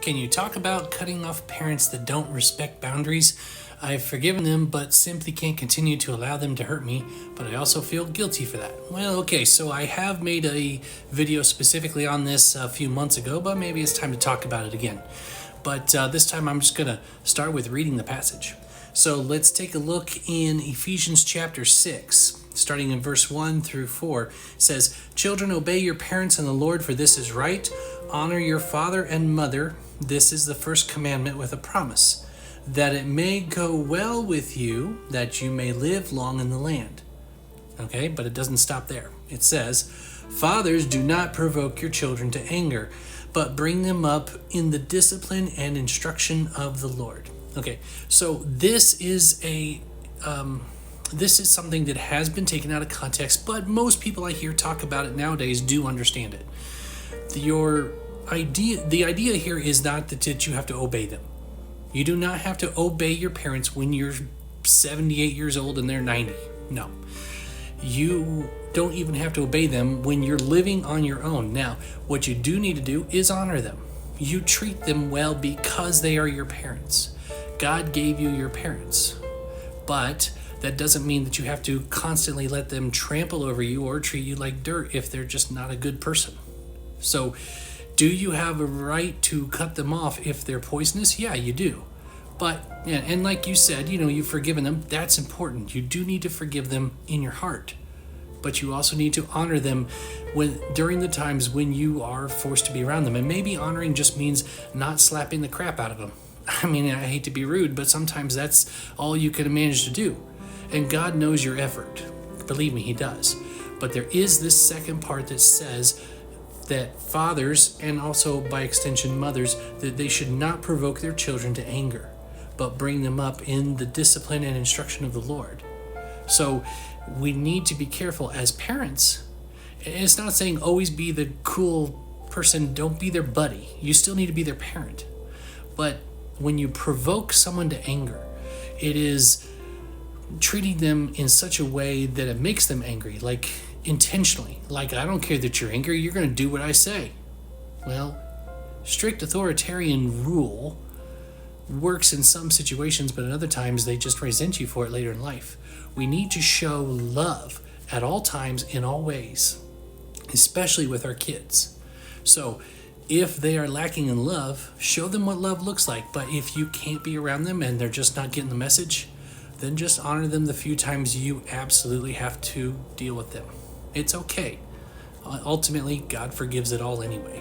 Can you talk about cutting off parents that don't respect boundaries? I've forgiven them, but simply can't continue to allow them to hurt me, but I also feel guilty for that. Well, okay, so I have made a video specifically on this a few months ago, but maybe it's time to talk about it again. But this time I'm just going to start with reading the passage. So let's take a look in Ephesians chapter 6. Starting in verse 1 through 4, it says, "Children, obey your parents in the Lord, for this is right. Honor your father and mother. This is the first commandment with a promise, that it may go well with you, that you may live long in the land." Okay, but it doesn't stop there. It says, "Fathers, do not provoke your children to anger, but bring them up in the discipline and instruction of the Lord." Okay, so this is something that has been taken out of context, but most people I hear talk about it nowadays do understand it. The idea here is not that you have to obey them. You do not have to obey your parents when you're 78 years old and they're 90. No. You don't even have to obey them when you're living on your own. Now, what you do need to do is honor them. You treat them well because they are your parents. God gave you your parents. But that doesn't mean that you have to constantly let them trample over you or treat you like dirt if they're just not a good person. So, do you have a right to cut them off if they're poisonous? Yeah, you do. But, and like you said, you've forgiven them. That's important. You do need to forgive them in your heart. But you also need to honor them during the times when you are forced to be around them. And maybe honoring just means not slapping the crap out of them. I mean, I hate to be rude, but sometimes that's all you can manage to do. And God knows your effort. Believe me, He does. But there is this second part that says that fathers, and also by extension mothers, that they should not provoke their children to anger, but bring them up in the discipline and instruction of the Lord. So we need to be careful as parents. It's not saying always be the cool person, don't be their buddy. You still need to be their parent. But when you provoke someone to anger, it is treating them in such a way that it makes them angry, like intentionally. Like, I don't care that you're angry, you're going to do what I say. Well, strict authoritarian rule works in some situations, but in other times they just resent you for it later in life. We need to show love at all times in all ways, especially with our kids. So if they are lacking in love, show them what love looks like. But if you can't be around them and they're just not getting the message, then just honor them the few times you absolutely have to deal with them. It's okay. Ultimately, God forgives it all anyway.